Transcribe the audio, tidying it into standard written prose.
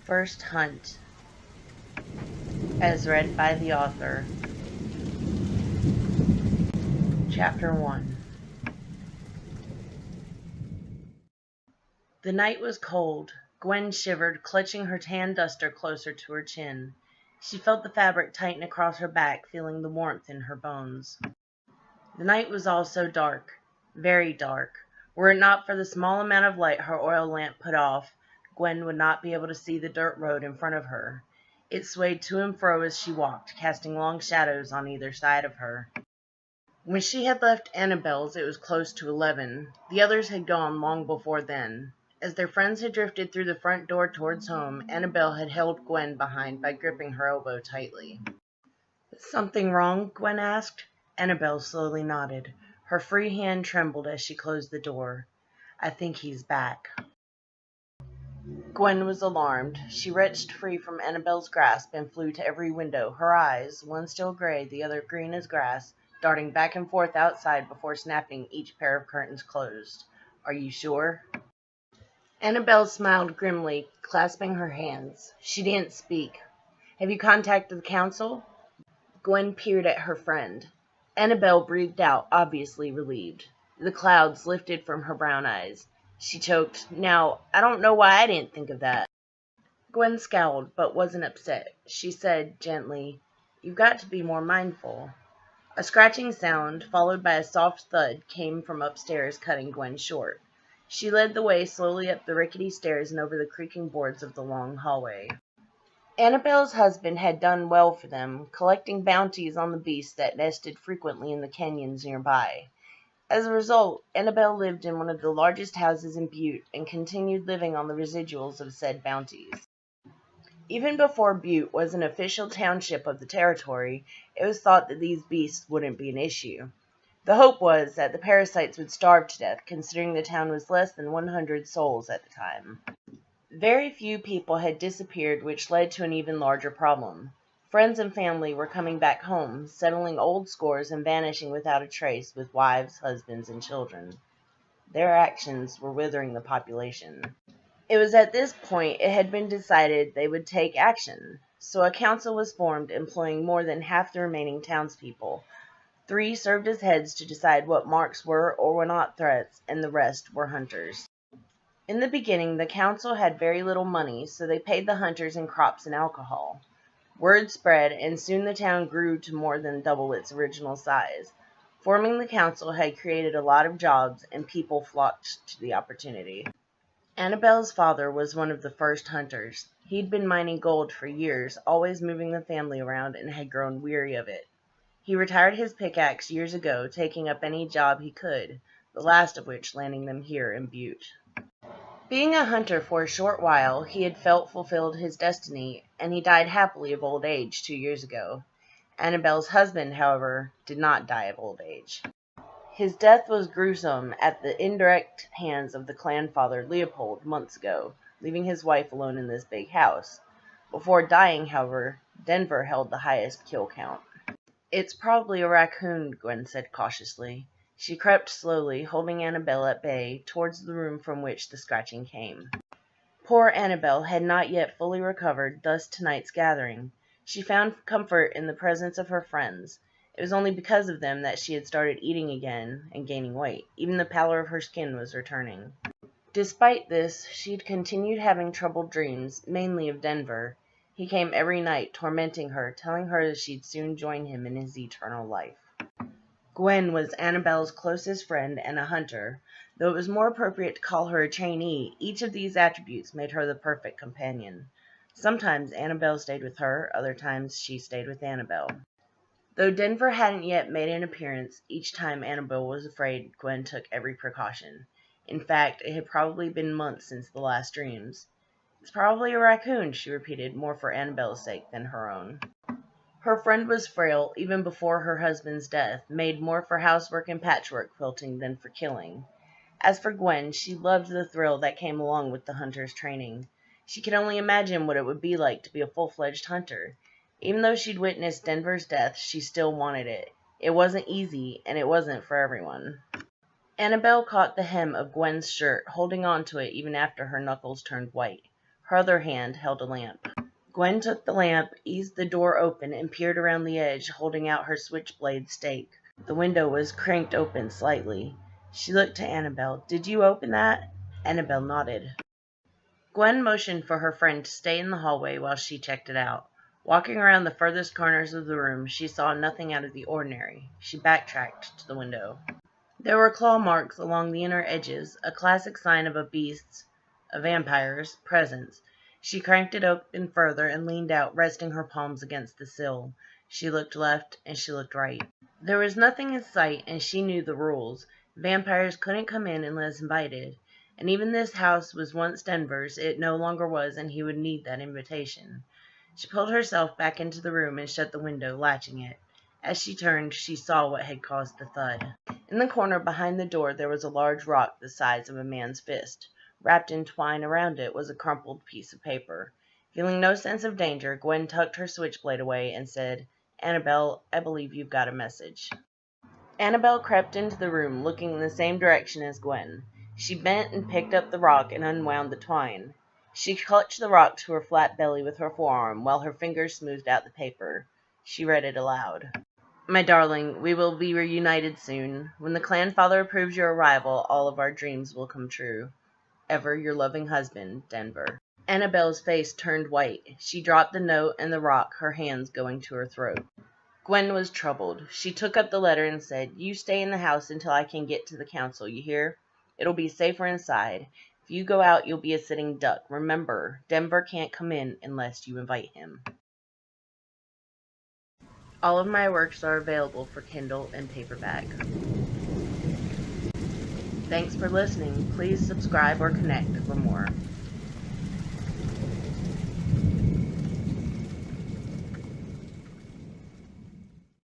First Hunt, as read by the author. Chapter 1. The night was cold. Gwen shivered, clutching her tan duster closer to her chin. She felt the fabric tighten across her back, feeling the warmth in her bones. The night was also dark, very dark. Were it not for the small amount of light her oil lamp put off, Gwen would not be able to see the dirt road in front of her. It swayed to and fro as she walked, casting long shadows on either side of her. When she had left Annabelle's, it was close to 11. The others had gone long before then. As their friends had drifted through the front door towards home, Annabelle had held Gwen behind by gripping her elbow tightly. "Is something wrong?" Gwen asked. Annabelle slowly nodded. Her free hand trembled as she closed the door. "I think he's back." Gwen was alarmed. She wrenched free from Annabelle's grasp and flew to every window, her eyes, one still gray, the other green as grass, darting back and forth outside before snapping each pair of curtains closed. "Are you sure?" Annabelle smiled grimly, clasping her hands. She didn't speak. "Have you contacted the council?" Gwen peered at her friend. Annabelle breathed out, obviously relieved. The clouds lifted from her brown eyes. She choked, "Now, I don't know why I didn't think of that." Gwen scowled, but wasn't upset. She said, gently, "You've got to be more mindful." A scratching sound, followed by a soft thud, came from upstairs, cutting Gwen short. She led the way slowly up the rickety stairs and over the creaking boards of the long hallway. Annabelle's husband had done well for them, collecting bounties on the beasts that nested frequently in the canyons nearby. As a result, Annabelle lived in one of the largest houses in Butte and continued living on the residuals of said bounties. Even before Butte was an official township of the territory, it was thought that these beasts wouldn't be an issue. The hope was that the parasites would starve to death, considering the town was less than 100 souls at the time. Very few people had disappeared, which led to an even larger problem. Friends and family were coming back home, settling old scores and vanishing without a trace with wives, husbands, and children. Their actions were withering the population. It was at this point it had been decided they would take action, so a council was formed employing more than half the remaining townspeople. 3 served as heads to decide what marks were or were not threats, and the rest were hunters. In the beginning, the council had very little money, so they paid the hunters in crops and alcohol. Word spread, and soon the town grew to more than double its original size. Forming the council had created a lot of jobs, and people flocked to the opportunity. Annabelle's father was one of the first hunters. He'd been mining gold for years, always moving the family around, and had grown weary of it. He retired his pickaxe years ago, taking up any job he could, the last of which landing them here in Butte. Being a hunter for a short while, he had felt fulfilled his destiny, and he died happily of old age 2 years ago. Annabelle's husband, however, did not die of old age. His death was gruesome at the indirect hands of the clan father Leopold months ago, leaving his wife alone in this big house. Before dying, however, Denver held the highest kill count. "It's probably a raccoon," Gwen said cautiously. She crept slowly, holding Annabelle at bay, towards the room from which the scratching came. Poor Annabelle had not yet fully recovered, thus tonight's gathering. She found comfort in the presence of her friends. It was only because of them that she had started eating again and gaining weight. Even the pallor of her skin was returning. Despite this, she'd continued having troubled dreams, mainly of Denver. He came every night, tormenting her, telling her that she'd soon join him in his eternal life. Gwen was Annabelle's closest friend and a hunter. Though it was more appropriate to call her a trainee, each of these attributes made her the perfect companion. Sometimes Annabelle stayed with her, other times she stayed with Annabelle. Though Denver hadn't yet made an appearance, each time Annabelle was afraid, Gwen took every precaution. In fact, it had probably been months since the last dreams. "It's probably a raccoon," she repeated, more for Annabelle's sake than her own. Her friend was frail, even before her husband's death, made more for housework and patchwork quilting than for killing. As for Gwen, she loved the thrill that came along with the hunter's training. She could only imagine what it would be like to be a full-fledged hunter. Even though she'd witnessed Denver's death, she still wanted it. It wasn't easy, and it wasn't for everyone. Annabelle caught the hem of Gwen's shirt, holding on to it even after her knuckles turned white. Her other hand held a lamp. Gwen took the lamp, eased the door open, and peered around the edge, holding out her switchblade stake. The window was cranked open slightly. She looked to Annabelle. "Did you open that?" Annabelle nodded. Gwen motioned for her friend to stay in the hallway while she checked it out. Walking around the furthest corners of the room, she saw nothing out of the ordinary. She backtracked to the window. There were claw marks along the inner edges, a classic sign of a vampire's, presence. She cranked it open further and leaned out, resting her palms against the sill. She looked left and she looked right. There was nothing in sight, and she knew the rules. Vampires couldn't come in unless invited. And even this house was once Denver's, it no longer was, and he would need that invitation. She pulled herself back into the room and shut the window, latching it. As she turned, she saw what had caused the thud. In the corner behind the door there was a large rock the size of a man's fist. Wrapped in twine around it was a crumpled piece of paper. Feeling no sense of danger, Gwen tucked her switchblade away and said, "Annabelle, I believe you've got a message." Annabelle crept into the room, looking in the same direction as Gwen. She bent and picked up the rock and unwound the twine. She clutched the rock to her flat belly with her forearm, while her fingers smoothed out the paper. She read it aloud. "My darling, we will be reunited soon. When the clan father approves your arrival, all of our dreams will come true. Ever your loving husband, Denver." Annabelle's face turned white. She dropped the note and the rock, her hands going to her throat. Gwen was troubled. She took up the letter and said, "You stay in the house until I can get to the council, you hear? It'll be safer inside. If you go out, you'll be a sitting duck. Remember, Denver can't come in unless you invite him." All of my works are available for Kindle and paperback. Thanks for listening. Please subscribe or connect for more.